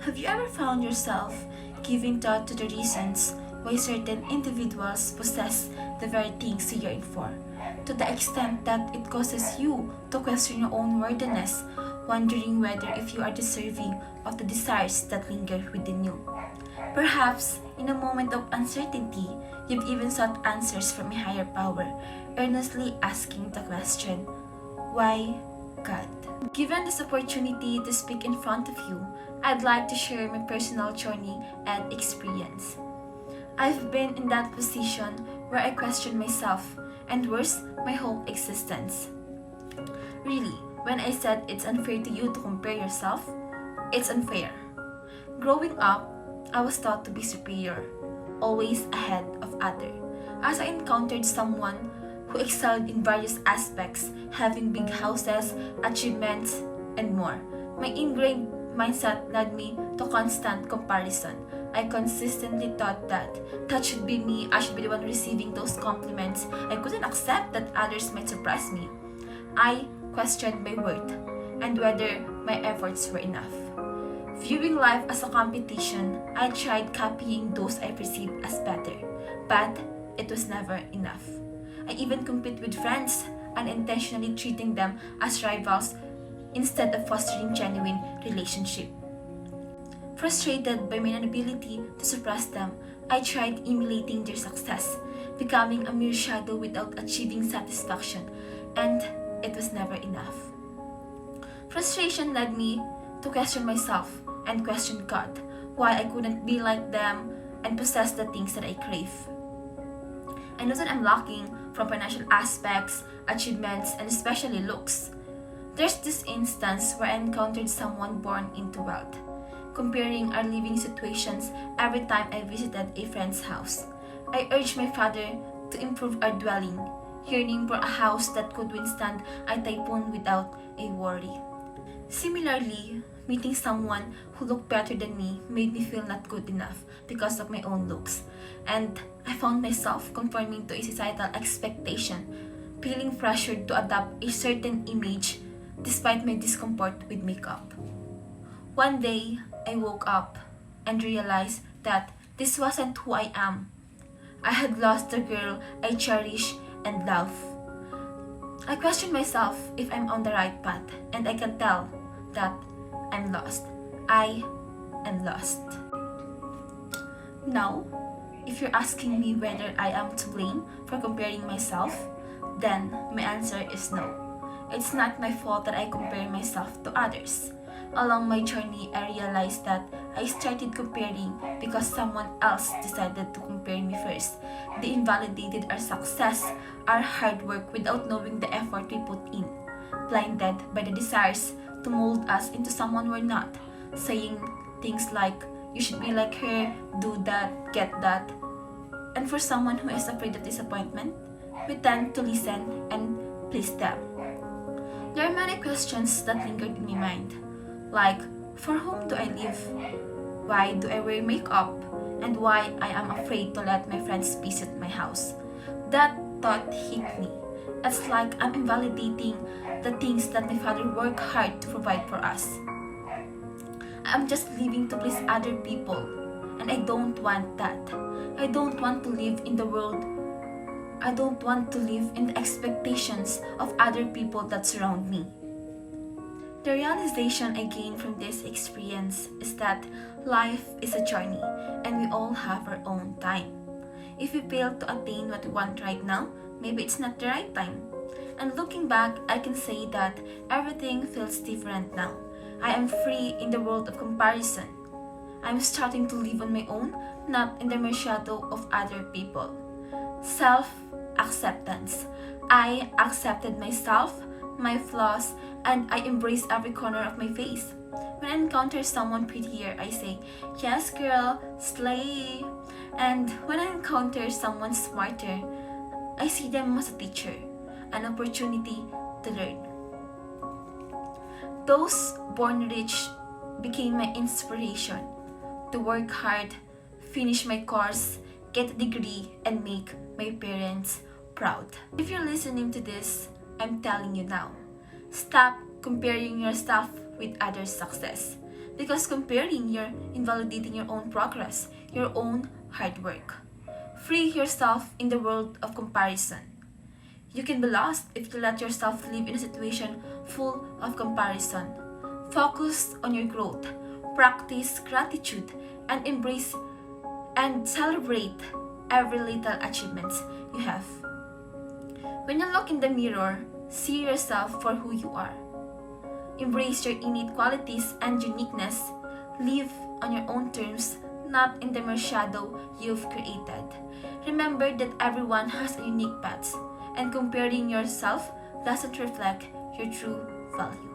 Have you ever found yourself giving thought to the reasons why certain individuals possess the very things you yearn for, to the extent that it causes you to question your own worthiness, wondering whether if you are deserving of the desires that linger within you? Perhaps, in a moment of uncertainty, you've even sought answers from a higher power, earnestly asking the question, why God? Given this opportunity to speak in front of you, I'd like to share my personal journey and experience. I've been in that position where I question myself and worse, my whole existence. Really, when I said it's unfair to you to compare yourself, it's unfair. Growing up, I was taught to be superior, always ahead of others. As I encountered someone who excelled in various aspects, having big houses, achievements, and more, my ingrained mindset led me to constant comparison. I consistently thought that should be me, I should be the one receiving those compliments. I couldn't accept that others might surprise me. I questioned my worth and whether my efforts were enough. Viewing life as a competition, I tried copying those I perceived as better, but it was never enough. I even compete with friends, unintentionally treating them as rivals instead of fostering genuine relationship. Frustrated by my inability to surpass them, I tried emulating their success, becoming a mere shadow without achieving satisfaction, and it was never enough. Frustration led me to question myself and question God, why I couldn't be like them and possess the things that I crave. I know that I'm lacking from financial aspects, achievements, and especially looks. There's this instance where I encountered someone born into wealth, comparing our living situations every time I visited a friend's house. I urged my father to improve our dwelling, yearning for a house that could withstand a typhoon without a worry. Similarly, meeting someone who looked better than me made me feel not good enough because of my own looks, and I found myself conforming to a societal expectation, feeling pressured to adopt a certain image despite my discomfort with makeup. One day, I woke up and realized that this wasn't who I am. I had lost the girl I cherish and love. I questioned myself if I'm on the right path, and I can tell that I'm lost. I am lost. Now, if you're asking me whether I am to blame for comparing myself, then my answer is no. It's not my fault that I compare myself to others. Along my journey, I realized that I started comparing because someone else decided to compare me first. They invalidated our success, our hard work without knowing the effort we put in, blinded by the desires to mold us into someone we're not, saying things like, you should be like her, do that, get that. And for someone who is afraid of disappointment, we tend to listen and please them. There are many questions that lingered in my mind, like, for whom do I live? Why do I wear makeup? And why I am afraid to let my friends visit my house. That thought hit me. It's like I'm invalidating the things that my father worked hard to provide for us. I'm just living to please other people, and I don't want that. I don't want to live in the world. I don't want to live in the expectations of other people that surround me. The realization I gained from this experience is that life is a journey and we all have our own time. If we fail to attain what we want right now, maybe it's not the right time. And looking back, I can say that everything feels different now. I am free in the world of comparison. I'm starting to live on my own, not in the mere shadow of other people. Self-acceptance. I accepted myself, my flaws, and I embrace every corner of my face. When I encounter someone prettier, I say, yes girl, slay. And when I encounter someone smarter, I see them as a teacher, an opportunity to learn. Those born rich became my inspiration to work hard, finish my course, get a degree, and make my parents proud. If you're listening to this, I'm telling you now, stop comparing yourself with others' success, Because comparing, you're invalidating your own progress, your own hard work. Free yourself in the world of comparison. You can be lost if you let yourself live in a situation full of comparison. Focus on your growth, practice gratitude, and embrace and celebrate every little achievements you have. When you look in the mirror, see yourself for who you are. Embrace your innate qualities and uniqueness. Live on your own terms, not in the mere shadow you've created. Remember that everyone has a unique path, and comparing yourself doesn't reflect your true value.